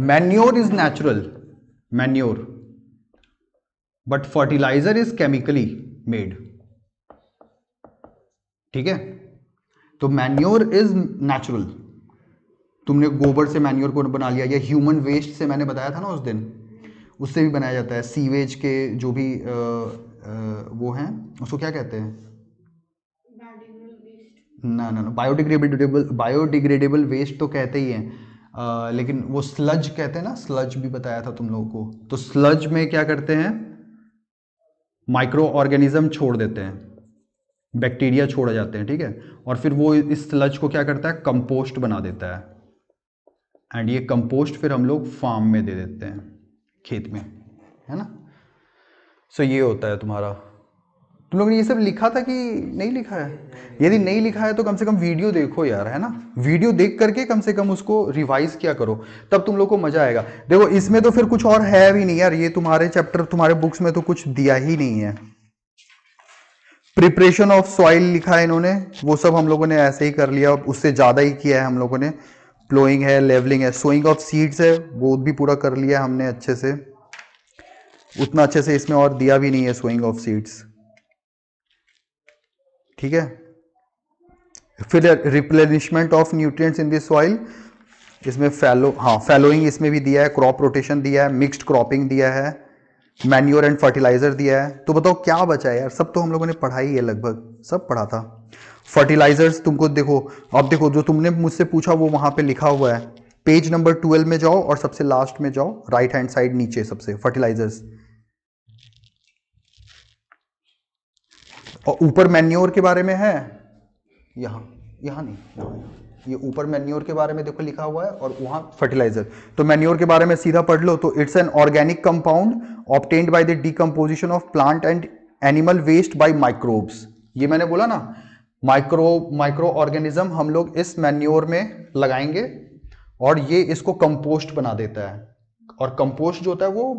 [SPEAKER 1] Manure is natural, manure, but fertilizer is chemically made, ठीक है। तो मैन्योर इज नेचुरल, तुमने गोबर से मैन्योर को बना लिया, या ह्यूमन वेस्ट से मैंने बताया था ना उस दिन, उससे भी बनाया जाता है। सीवेज के जो भी वो हैं, उसको क्या कहते हैं?
[SPEAKER 3] Biodegradable waste.
[SPEAKER 1] ना बायोडिग्रेडेबल वेस्ट तो कहते ही हैं, लेकिन वो स्लज कहते हैं ना, स्लज भी बताया था तुम लोगों को। तो स्लज में क्या करते हैं, माइक्रो ऑर्गेनिज्म छोड़ देते हैं, बैक्टीरिया छोड़ जाते हैं, ठीक है, और फिर वो इस स्लज को क्या करता है, कंपोस्ट बना देता है, एंड ये कंपोस्ट फिर हम लोग फार्म में दे देते हैं, खेत में, है ना। सो ये होता है तुम्हारा। तुम लोगों ने ये सब लिखा था कि नहीं लिखा है? यदि नहीं लिखा है तो कम से कम वीडियो देखो यार, है ना। वीडियो देख करके कम से कम उसको रिवाइज किया करो, तब तुम लोग को मजा आएगा। देखो इसमें तो फिर कुछ और है भी नहीं यार, ये तुम्हारे चैप्टर, तुम्हारे बुक्स में तो कुछ दिया ही नहीं है। प्रिपरेशन ऑफ सॉइल लिखा है इन्होंने, वो सब हम लोगों ने ऐसे ही कर लिया, उससे ज़्यादा ही किया है हम लोगों ने। प्लोइंग है, लेवलिंग है, सोइंग ऑफ सीड्स है, वो भी पूरा कर लिया हमने अच्छे से। उतना अच्छे से इसमें और दिया भी नहीं है सोइंग ऑफ सीड्स, ठीक है। फिर replenishment of nutrients in the soil, इसमें फैलोइंग इसमें भी दिया है, क्रॉप रोटेशन दिया है, मिक्स्ड क्रॉपिंग दिया है, मैन्योर एंड फर्टिलाइजर दिया है। तो बताओ क्या बचा है यार, सब तो हम लोगों ने पढ़ा ही है, लगभग सब पढ़ा था। फर्टिलाइजर्स तुमको देखो, अब देखो जो तुमने मुझसे पूछा वो वहां पे लिखा हुआ है, पेज नंबर 12 में जाओ और सबसे लास्ट में जाओ, राइट हैंड साइड नीचे सबसे फर्टिलाइजर्स, और ऊपर मैन्योर के बारे में है, यहाँ यहाँ नहीं, यहाँ ये ऊपर मैन्योर के बारे में देखो लिखा हुआ है, और वहाँ फर्टिलाइजर। तो मैन्योर के बारे में सीधा पढ़ लो, तो it's an organic compound obtained by the decomposition of plant and animal waste by microbes. ये मैंने बोला ना, माइक्रो ऑर्गेनिज्म हम लोग इस मैन्योर में लगाएंगे, और ये इसको कंपोस्ट बना देता है। और कंपोस्ट जो होता है वो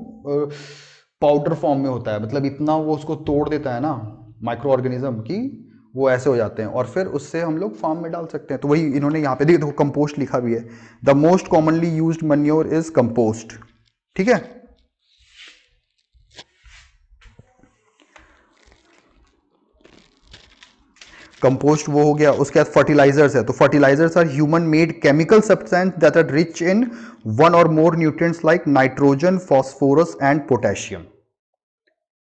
[SPEAKER 1] पाउडर फॉर्म में होता है, मतलब इतना वो उसको तोड़ देता है ना माइक्रो ऑर्गेनिज्म की, वो ऐसे हो जाते हैं, और फिर उससे हम लोग फार्म में डाल सकते हैं। तो वही इन्होंने यहाँ पे देखो कंपोस्ट लिखा भी है, the most commonly used manure is compost, ठीक है। कंपोस्ट वो हो गया। उसके बाद फर्टिलाइजर्स है, तो fertilizers are human made chemical substance that are rich in one or more nutrients like nitrogen, phosphorus and potassium,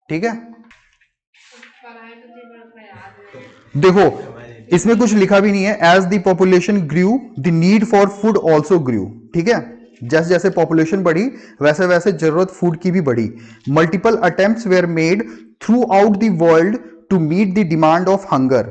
[SPEAKER 1] ठीक है।
[SPEAKER 3] पढ़ाई तो दिन भर का याद है।
[SPEAKER 1] देखो इसमें कुछ लिखा भी नहीं है, as the population grew the need for food also grew, ठीक है। जैसे जैसे पॉपुलेशन बढ़ी वैसे वैसे जरूरत फूड की भी बढ़ी। Multiple attempts were made throughout the world to meet the demand of hunger.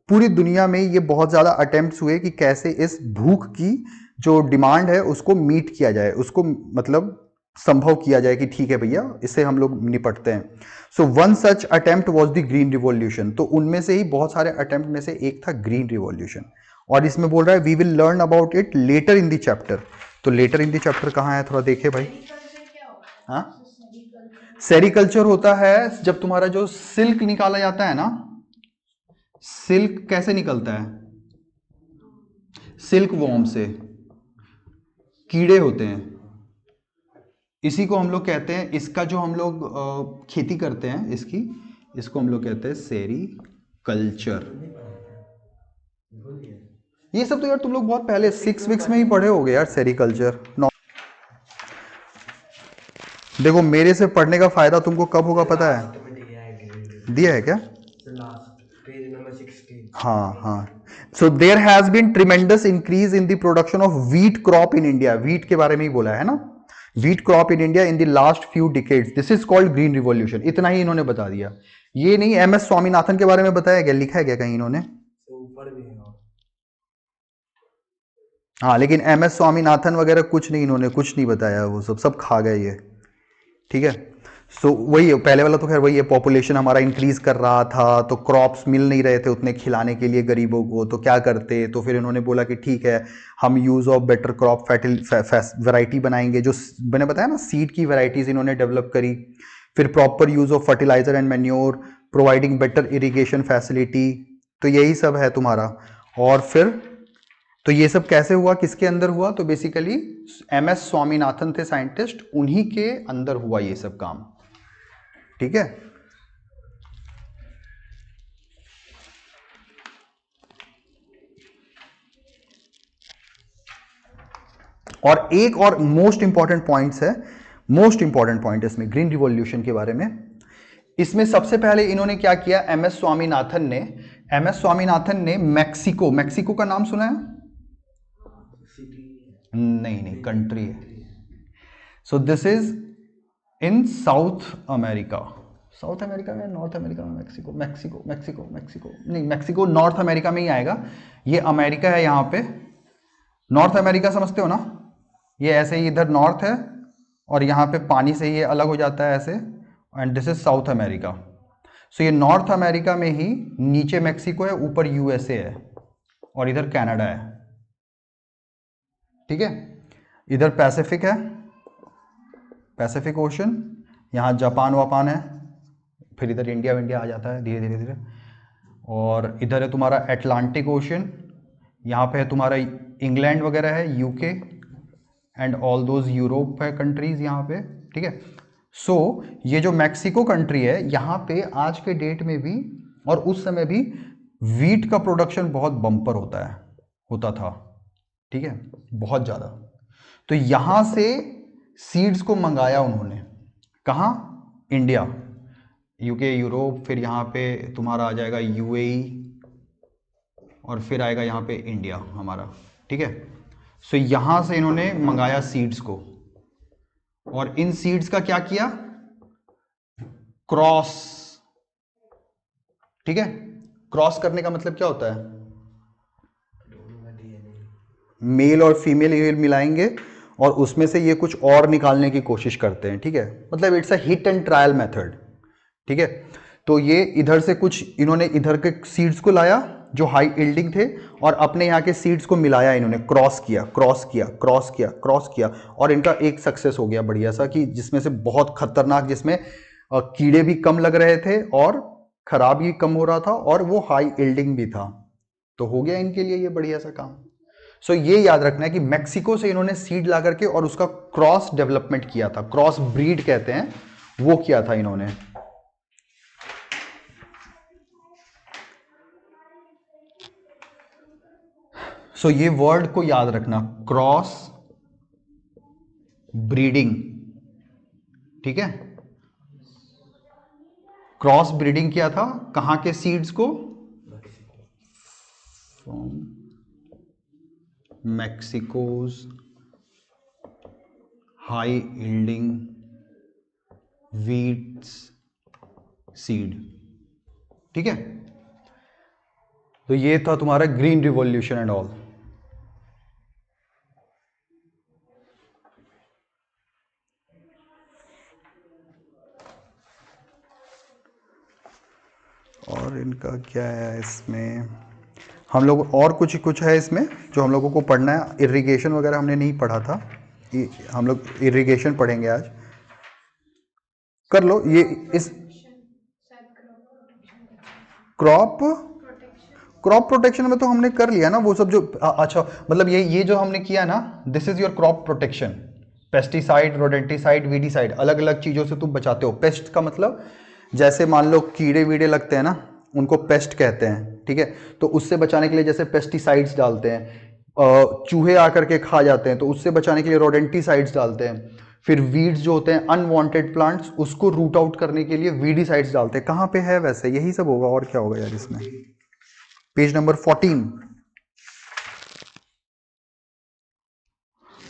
[SPEAKER 1] पूरी दुनिया में ये बहुत ज्यादा अटेम्प्ट्स हुए कि कैसे इस भूख की जो डिमांड है उसको मीट किया जाए, उसको मतलब संभव किया जाए कि ठीक है भैया इससे हम लोग निपटते हैं। So one such attempt was the green revolution, तो उनमें से ही बहुत सारे अटेम्प्ट में से एक था ग्रीन रिवॉल्यूशन। और इसमें बोल रहा है we will learn about it later in the chapter. तो लेटर इन द चैप्टर कहाँ है, थोड़ा देखे भाई।
[SPEAKER 3] सेरीकल्चर क्या होता है?
[SPEAKER 1] हाँ,
[SPEAKER 3] सेरीकल्चर
[SPEAKER 1] सेरीकल्चर होता है जब तुम्हारा जो सिल्क निकाला जाता है ना, सिल्क कैसे निकलता है, सिल्क वॉर्म से, कीड़े होते हैं, इसी को हम लोग कहते हैं, इसका जो हम लोग खेती करते हैं इसकी, इसको हम लोग कहते हैं सेरीकल्चर। ये सब तो यार तुम लोग बहुत पहले 6 वीक्स में ही पढ़े होगे यार सेरीकल्चर। देखो मेरे से पढ़ने का फायदा तुमको कब होगा पता है, दिया है क्या?
[SPEAKER 2] Last page number 16।
[SPEAKER 1] हाँ हाँ। So there has been tremendous increase in the production of wheat crop in India. Wheat के बारे में ही बोला है ना, wheat crop in India in the last few decades, this is called green revolution. इतना ही इन्होंने बता दिया, ये नहीं MS स्वामीनाथन के बारे में बताया गया, लिखा है क्या कहीं इन्होंने?
[SPEAKER 2] ऊपर भी है और
[SPEAKER 1] हाँ, लेकिन MS स्वामीनाथन वगैरह कुछ नहीं, इन्होंने कुछ नहीं बताया, वो सब सब खा गए ये, ठीक है। वही है, पहले वाला तो खैर वही है, पॉपुलेशन हमारा इंक्रीज कर रहा था तो क्रॉप्स मिल नहीं रहे थे उतने खिलाने के लिए गरीबों को, तो क्या करते, तो फिर इन्होंने बोला कि ठीक है हम use of better crop variety बनाएंगे, जो मैंने बताया ना सीड की वैरायटीज इन्होंने डेवलप करी। फिर proper use of fertilizer and manure, providing better irrigation facility, तो यही सब है तुम्हारा। और फिर तो ये सब कैसे हुआ, किसके अंदर हुआ, तो बेसिकली MS स्वामीनाथन थे साइंटिस्ट, उन्हीं के अंदर हुआ ये सब काम, ठीक है। और एक और मोस्ट इंपॉर्टेंट पॉइंट्स है, मोस्ट इंपॉर्टेंट पॉइंट इसमें ग्रीन रिवॉल्यूशन के बारे में। इसमें सबसे पहले इन्होंने क्या किया, MS स्वामीनाथन ने मैक्सिको का नाम सुना है? नहीं, कंट्री है। So this is in south America में, नॉर्थ अमेरिका में, मैक्सिको नहीं, मैक्सिको नॉर्थ अमेरिका में ही आएगा, ये अमेरिका है यहाँ पे। नॉर्थ अमेरिका समझते हो ना, ये ऐसे ही इधर नॉर्थ है और यहाँ पे पानी से ये अलग हो जाता है ऐसे, and this is South America. So ये नॉर्थ अमेरिका में ही नीचे मैक्सिको है, ऊपर USA है और इधर कनाडा है, ठीक है। इधर पैसिफिक है, पैसिफिक ओशन, यहाँ जापान है, फिर इधर इंडिया आ जाता है धीरे धीरे। और इधर है तुम्हारा अटलांटिक ओशन, यहाँ पे है तुम्हारा इंग्लैंड वगैरह है, UK and all those Europe है कंट्रीज यहाँ पे, ठीक है। सो ये जो मैक्सिको कंट्री है, यहाँ पे आज के डेट में भी और उस समय भी वीट का प्रोडक्शन बहुत बम्पर होता था, ठीक है, बहुत ज़्यादा। तो यहाँ से सीड्स को मंगाया उन्होंने, कहाँ, इंडिया, UK, यूरोप, फिर यहाँ पे तुम्हारा आ जाएगा UAE और फिर आएगा यहाँ पे इंडिया हमारा, ठीक है। सो यहाँ से इन्होंने मंगाया सीड्स को, और इन सीड्स का क्या किया, क्रॉस, ठीक है। क्रॉस करने का मतलब क्या होता है, मेल और फीमेल मिलाएंगे और उसमें से ये कुछ और निकालने की कोशिश करते हैं, ठीक है। मतलब it's a hit and trial method, ठीक है। तो ये इधर से कुछ इन्होंने इधर के सीड्स को लाया जो हाई यील्डिंग थे, और अपने यहाँ के सीड्स को मिलाया, इन्होंने क्रॉस किया, और इनका एक सक्सेस हो गया बढ़िया सा, कि जिसमें से बहुत खतरनाक, जिसमें कीड़े भी कम लग रहे थे और खराब भी कम हो रहा था और वो हाई यील्डिंग भी था, तो हो गया इनके लिए ये बढ़िया सा काम। सो ये याद रखना है कि मैक्सिको से इन्होंने सीड ला करके और उसका क्रॉस डेवलपमेंट किया था, क्रॉस ब्रीड कहते हैं, वो किया था इन्होंने। सो ये वर्ड को याद रखना, क्रॉस ब्रीडिंग, ठीक है। क्रॉस ब्रीडिंग किया था कहां के सीड्स को, from Mexico's high yielding wheats seed, ठीक है। तो ये था तुम्हारा ग्रीन रिवॉल्यूशन एंड ऑल। और इनका क्या है इसमें, हम लोग और कुछ है इसमें जो हम लोगों को पढ़ना है। इरिगेशन वगैरह हमने नहीं पढ़ा था, हम लोग इरिगेशन पढ़ेंगे आज, कर लो ये। इस क्रॉप प्रोटेक्शन में तो हमने कर लिया ना वो सब जो, अच्छा मतलब ये जो हमने किया ना, this is your crop protection, pesticide, rodenticide, weedicide, अलग अलग चीजों से तुम बचाते हो। पेस्ट का मतलब जैसे मान लो कीड़े वीड़े लगते हैं ना, उनको पेस्ट कहते हैं, ठीक है। तो उससे बचाने के लिए जैसे पेस्टिसाइड्स डालते हैं, चूहे आकर के खा जाते हैं तो उससे बचाने के लिए रोडेंटिसाइड्स डालते हैं। फिर वीड्स जो होते हैं अनवांटेड प्लांट्स, उसको रूट आउट करने के लिए वीडिसाइड्स डालते हैं। कहाँ पे है वैसे, यही सब होगा और क्या होगा यार इसमें, पेज नंबर 14।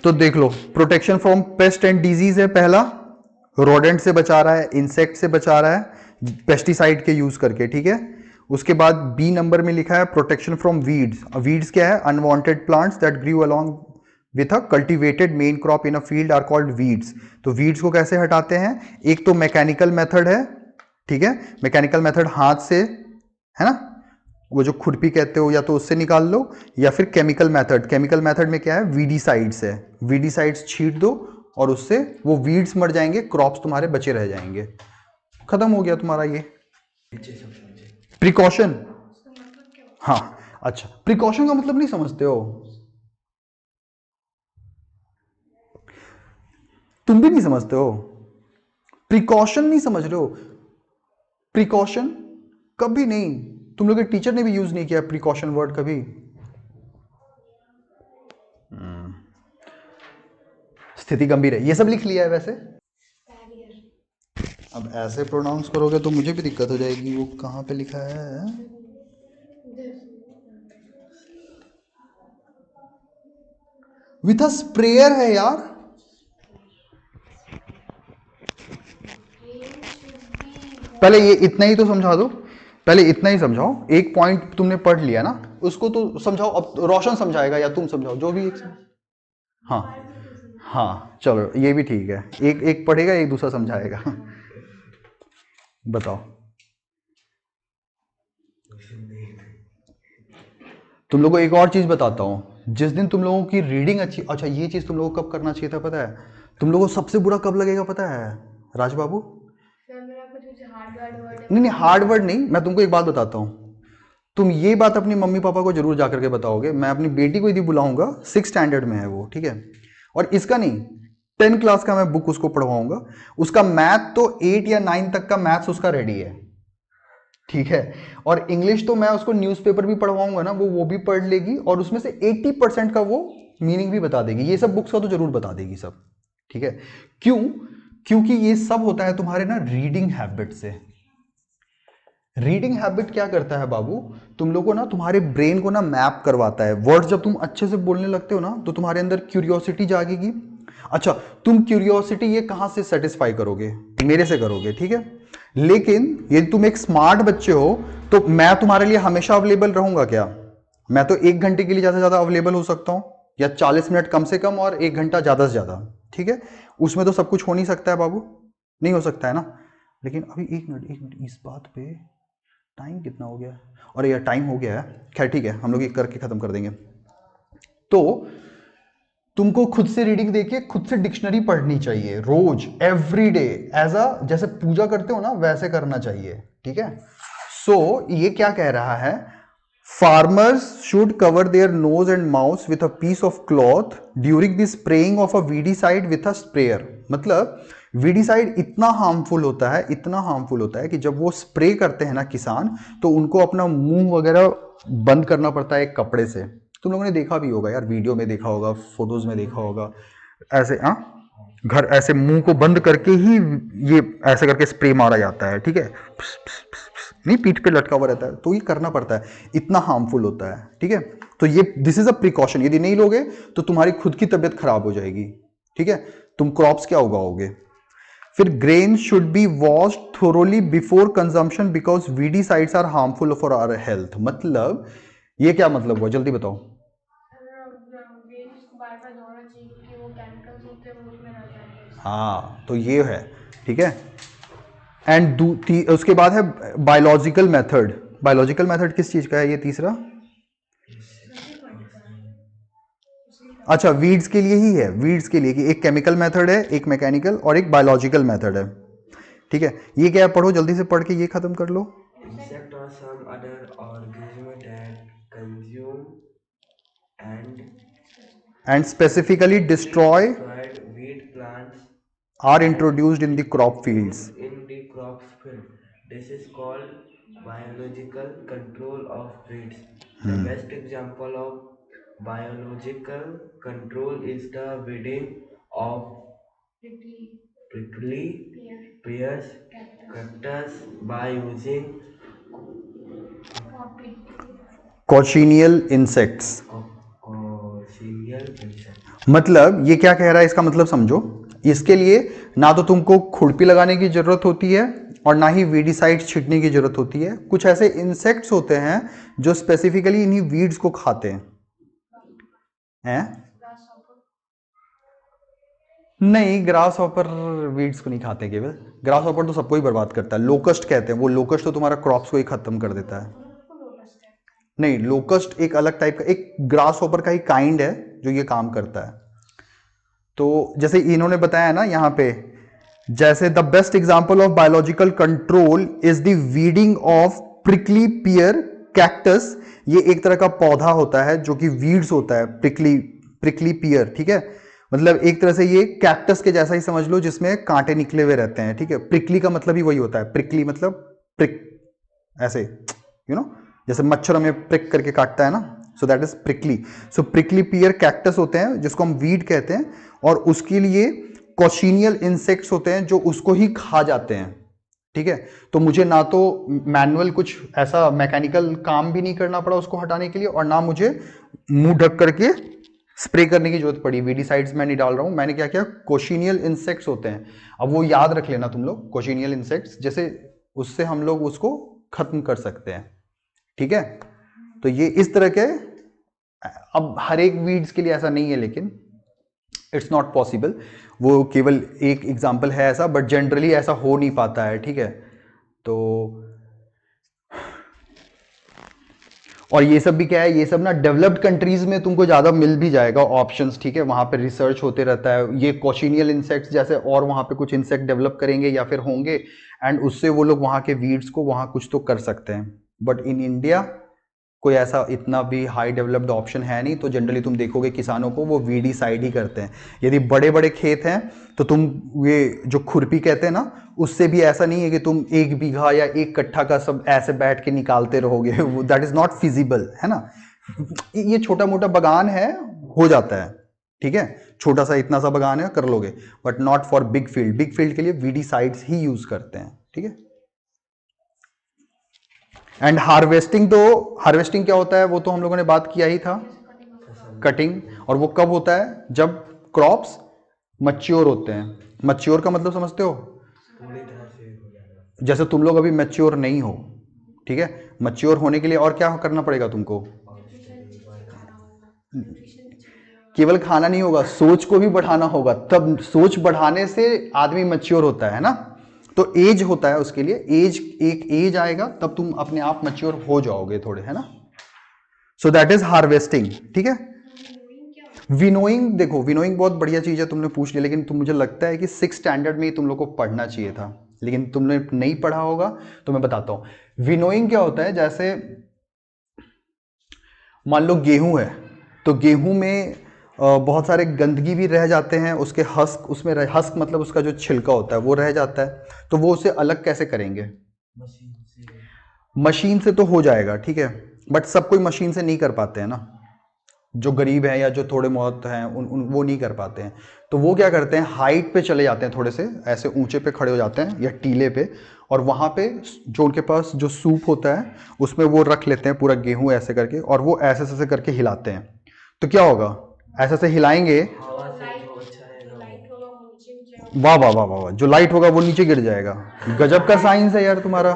[SPEAKER 1] तो देख लो, protection from pest and disease है पहला, रोडेंट से बचा रहा है, इंसेक्ट से बचा रहा है पेस्टिसाइड के यूज करके, ठीक है। उसके बाद बी नंबर में लिखा है प्रोटेक्शन फ्रॉम वीड्स। वीड्स क्या है, unwanted plants that grew along with a cultivated main crop in a field are called weeds. तो वीड्स को कैसे हटाते हैं? एक तो मैकेनिकल मेथड है, ठीक है, मैकेनिकल मेथड हाथ से, है ना, वो जो खुरपी कहते हो, या तो उससे निकाल लो, या फिर केमिकल मेथड। केमिकल मेथड में क्या है? वीडीसाइड्स है, वीडीसाइड्स छीट दो और उससे वो वीड्स मर जाएंगे, क्रॉप्स तुम्हारे बचे रह जाएंगे। खत्म हो गया तुम्हारा ये प्रिकॉशन।
[SPEAKER 3] उसका मतलब क्या होता
[SPEAKER 1] हाँ, अच्छा, प्रिकॉशन का मतलब नहीं समझते हो? तुम भी नहीं समझते हो? प्रिकॉशन नहीं समझ रहे हो? प्रिकॉशन कभी नहीं, तुम लोग के टीचर ने भी यूज नहीं किया प्रिकॉशन वर्ड कभी। स्थिति गंभीर है, ये सब लिख लिया है वैसे।
[SPEAKER 3] है? बैरियर।
[SPEAKER 1] अब ऐसे प्रोनाउंस करोगे तो मुझे भी दिक्कत हो जाएगी। वो कहाँ पे लिखा है? विथ अ स्प्रेयर है यार।
[SPEAKER 3] रेन शुड बी
[SPEAKER 1] पहले ये इतना ही तो समझा दो, पहले इतना ही समझाओ। एक पॉइंट तुमने पढ़ लिया ना, उसको तो समझाओ। अब रोशन समझाएगा या तुम समझाओ, जो भी एक। हाँ हाँ, चलो ये भी ठीक है, एक एक पढ़ेगा, एक दूसरा समझाएगा। बताओ। तुम लोगों को एक और चीज बताता हूँ, जिस दिन तुम लोगों की रीडिंग अच्छी, अच्छा ये चीज तुम लोगों को कब करना चाहिए था पता है? तुम लोगों को सबसे बुरा कब लगेगा पता है राज बाबू?
[SPEAKER 3] सर मेरा कुछ हार्ड वर्ड है।
[SPEAKER 1] नहीं नहीं, हार्ड वर्ड नहीं, मैं तुमको एक बात बताता हूँ। तुम ये बात अपनी मम्मी पापा को जरूर जाकर के बताओगे। मैं अपनी बेटी को यदि बुलाऊंगा, 6 स्टैंडर्ड में है वो, ठीक है, और इसका नहीं, 10 क्लास का मैं बुक उसको पढ़वाऊंगा। उसका मैथ तो 8 या 9 तक का मैथ्स उसका रेडी है, ठीक है, और इंग्लिश तो मैं उसको न्यूज़पेपर भी पढ़वाऊंगा ना, वो भी पढ़ लेगी, और उसमें से 80% का वो मीनिंग भी बता देगी। ये सब बुक्स का तो जरूर बता देगी सब, ठीक है। क्यों? क्योंकि ये सब होता है तुम्हारे ना रीडिंग हैबिट से। रीडिंग हैबिट क्या करता है बाबू? तुम लोग को ना, तुम्हारे ब्रेन को ना मैप करवाता है। वर्ड जब तुम अच्छे से बोलने लगते हो ना, तो तुम्हारे अंदर क्यूरियोसिटी जागेगी। अच्छा, तुम क्यूरियोसिटी ये कहाँ से सेटिस्फाई करोगे? मेरे से करोगे, ठीक है। लेकिन यदि तुम एक स्मार्ट बच्चे हो, तो मैं तुम्हारे लिए हमेशा अवेलेबल रहूंगा क्या? मैं तो 1 घंटे के लिए ज्यादा से ज्यादा अवेलेबल हो सकता हूं, या 40 मिनट कम से कम, और 1 घंटा ज्यादा से ज्यादा, ठीक है। उसमें तो सब कुछ हो नहीं सकता है बाबू, नहीं हो सकता है ना। लेकिन अभी 1 मिनट इस बात पे टाइम कितना हो गया? और यार टाइम हो गया है, खैर ठीक है, हम लोग ये करके खत्म कर देंगे। तो तुमको खुद से रीडिंग देखिए, खुद से डिक्शनरी पढ़नी चाहिए रोज, एवरी डे, एज अ, जैसे पूजा करते हो ना वैसे करना चाहिए, ठीक है। सो ये क्या कह रहा है? Farmers should cover their nose and mouth with a piece of cloth during the spraying of a weedicide with a sprayer. मतलब वीडीसाइड इतना हार्मफुल होता है, इतना हार्मफुल होता है कि जब वो स्प्रे करते हैं ना किसान, तो उनको अपना मुंह वगैरह बंद करना पड़ता है एक कपड़े से। तुम लोगों ने देखा भी होगा यार, वीडियो में देखा होगा, फोटोज में देखा होगा, ऐसे, हाँ, घर ऐसे मुंह को बंद करके ही ये ऐसे करके स्प्रे मारा जाता है, ठीक है, नहीं पीठ पे लटका हुआ रहता है, तो ये करना पड़ता है, इतना हार्मफुल होता है, ठीक है। तो ये दिस इज अ प्रिकॉशन, यदि नहीं लोगे तो तुम्हारी खुद की तबीयत खराब हो जाएगी, ठीक है। तुम क्रॉप्स क्या उगाओगे? फिर grain should be washed thoroughly before consumption because weedicides are harmful for our health. मतलब ये क्या मतलब हुआ, जल्दी बताओ।
[SPEAKER 3] वेन्स को बार बार धोना चाहिए क्योंकि वो केमिकल्स होते हैं वो उसमें रह जाते हैं।
[SPEAKER 1] हाँ, तो ये है, ठीक है। एंड उसके बाद है बायोलॉजिकल मेथड। बायोलॉजिकल मेथड किस चीज का है ये तीसरा?
[SPEAKER 3] सभी पॉइंट का है।
[SPEAKER 1] अच्छा, वीड्स के लिए ही है, वीड्स के लिए कि एक केमिकल मेथड है, एक मैकेनिकल, और एक बायोलॉजिकल मेथड है, ठीक है। ये क्या है, पढ़ो जल्दी से, पढ़ के ये खत्म कर लो।
[SPEAKER 2] Insect or some other organism that consume and
[SPEAKER 1] and specifically destroy
[SPEAKER 2] destroyed weed plants
[SPEAKER 1] are
[SPEAKER 2] are
[SPEAKER 1] introduced in the crop fields.
[SPEAKER 2] used in the crop field. This is called biological control of weeds. The best example of biological control is the weeding of prickly pears, cactus by using
[SPEAKER 1] cochineal insects.
[SPEAKER 2] cochineal insect.
[SPEAKER 1] मतलब ये क्या कह रहा है, इसका मतलब समझो। इसके लिए ना तो तुमको खुरपी लगाने की जरूरत होती है, और ना ही वीडीसाइड छिड़कने की जरूरत होती है। कुछ ऐसे इंसेक्ट्स होते हैं जो स्पेसिफिकली इन्हीं वीड्स को खाते हैं, नहीं, ग्रास हॉपर वीड्स को नहीं खाते केवल, ग्रास हॉपर तो सबको ही बर्बाद करता है। लोकस्ट कहते हैं, वो लोकस्ट तो तुम्हारा क्रॉप्स को ही खत्म कर देता है। नहीं, लोकस्ट एक अलग टाइप का, एक ग्रास हॉपर का ही काइंड है जो ये काम करता है। तो जैसे इन्होंने बताया ना यहाँ पे, जैसे the best example of biological control is the weeding of prickly peer cactus. ये एक तरह का पौधा होता है जो कि वीड्स होता है, प्रिकली पियर, ठीक है। मतलब एक तरह से ये कैक्टस के जैसा ही समझ लो, जिसमें कांटे निकले हुए रहते हैं, ठीक है। प्रिकली का मतलब ही वही होता है, प्रिकली मतलब प्रिक, ऐसे जैसे मच्छर हमें प्रिक करके काटता है ना, so that is prickly. So prickly peer cactus होते हैं जिसको हम वीड कहते हैं, और उसके लिए कॉशिनियल इंसेक्ट्स होते हैं जो उसको ही खा जाते हैं, ठीक है। तो मुझे ना तो मैनुअल कुछ ऐसा मैकेनिकल काम भी नहीं करना पड़ा उसको हटाने के लिए, और ना मुझे मुंह ढक करके स्प्रे करने की जरूरत पड़ी। वीडीसाइड्स मैं नहीं डाल रहा हूं, मैंने क्या किया, कोशिनियल इंसेक्ट्स होते हैं, अब वो याद रख लेना तुम लोग, कोशिनियल इंसेक्ट्स, जैसे उससे हम लोग उसको खत्म कर सकते हैं, ठीक है। तो ये इस तरह के, अब हर एक वीड्स के लिए ऐसा नहीं है, लेकिन इट्स नॉट पॉसिबल, वो केवल एक एग्जाम्पल है ऐसा, बट जनरली ऐसा हो नहीं पाता है, ठीक है। तो और ये सब भी क्या है, ये सब ना डेवलप्ड कंट्रीज में तुमको ज़्यादा मिल भी जाएगा ऑप्शंस, ठीक है। वहाँ पे रिसर्च होते रहता है, ये कॉशिनियल इंसेक्ट्स जैसे, और वहाँ पे कुछ इंसेक्ट डेवलप करेंगे या फिर होंगे, एंड उससे वो लोग वहाँ के वीड्स को वहाँ कुछ तो कर सकते हैं। बट इन इंडिया कोई ऐसा इतना भी हाई डेवलप्ड ऑप्शन है नहीं, तो जनरली तुम देखोगे किसानों को वो वीडीसाइड ही करते हैं। यदि बड़े बड़े खेत हैं तो तुम ये जो खुरपी कहते हैं ना, उससे भी ऐसा नहीं है कि तुम 1 बीघा या 1 कट्ठा का सब ऐसे बैठ के निकालते रहोगे, दैट इज नॉट फिजिबल, है ना। ये छोटा मोटा बगान है, हो जाता है, ठीक है, छोटा सा इतना सा बगान है कर लोगे, but not for big field. Big field के लिए वीडीसाइड्स ही यूज करते हैं, ठीक है। एंड हार्वेस्टिंग, तो हार्वेस्टिंग क्या होता है वो तो हम लोगों ने बात किया ही था, कटिंग। और वो कब होता है, जब क्रॉप्स मैच्योर होते हैं। मैच्योर का मतलब समझते हो,
[SPEAKER 2] पूरी तरह से हो जाएगा।
[SPEAKER 1] जैसे तुम लोग अभी मैच्योर नहीं हो, ठीक है। मैच्योर होने के लिए और क्या करना पड़ेगा तुमको, केवल खाना नहीं होगा, सोच को भी बढ़ाना होगा, तब सोच बढ़ाने से आदमी मैच्योर होता है ना। तो एज होता है उसके लिए, एज, एक एज आएगा तब तुम अपने आप मैच्योर हो जाओगे थोड़े, है ना। सो दैट इज हार्वेस्टिंग, ठीक है। विनोइंग, देखो विनोइंग बहुत बढ़िया चीज है, तुमने पूछ लिया, लेकिन मुझे लगता है कि 6 स्टैंडर्ड में ही तुम लोग को पढ़ना चाहिए था, लेकिन तुमने नहीं पढ़ा होगा, तो मैं बताता हूं। विनोइंग क्या होता है, जैसे मान लो गेहूं है, तो गेहूं में बहुत सारे गंदगी भी रह जाते हैं, उसके हस्क, उसमें हस्क मतलब उसका जो छिलका होता है वो रह जाता है, तो वो उसे अलग कैसे करेंगे,
[SPEAKER 2] मशीन से।
[SPEAKER 1] मशीन से तो हो जाएगा, ठीक है, बट सब कोई मशीन से नहीं कर पाते हैं ना, जो गरीब हैं या जो थोड़े बहुत हैं उन वो नहीं कर पाते हैं। तो वो क्या करते हैं, हाइट पे चले जाते हैं, थोड़े से ऐसे ऊंचे पे खड़े हो जाते हैं या टीले पे, और वहाँ पे जो उनके पास जो सूप होता है उसमें वो रख लेते हैं पूरा गेहूं ऐसे करके, और वो ऐसे ऐसे करके हिलाते हैं। तो क्या होगा, ऐसे ऐसे हिलाएंगे,
[SPEAKER 2] हवा से जो अच्छा रहेगा वो।
[SPEAKER 1] वाह वाह वाह वाह वाह, जो लाइट होगा वो नीचे गिर जाएगा। गजब का साइंस है यार तुम्हारा।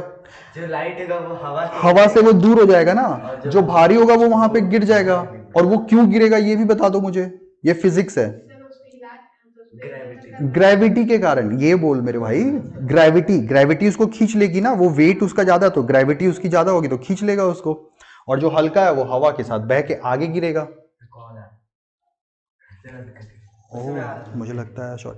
[SPEAKER 2] जो लाइट होगा वो
[SPEAKER 1] हवा से वो दूर हो जाएगा ना,
[SPEAKER 2] और
[SPEAKER 1] जो भारी होगा वो वहां पे गिर जाएगा। और वो क्यों गिरेगा ये भी बता दो मुझे, ये फिजिक्स है।
[SPEAKER 2] ग्रेविटी।
[SPEAKER 1] ग्रेविटी के कारण, ये बोल मेरे भाई, ग्रेविटी, ग्रेविटी उसको खींच लेगी ना, वो वेट उसका ज्यादा, तो ग्रेविटी उसकी ज्यादा होगी तो खींच लेगा उसको, और जो हल्का है वो हवा के साथ बह के आगे गिरेगा।
[SPEAKER 2] कौन है?
[SPEAKER 1] ओह, मुझे लगता है शॉर्ट।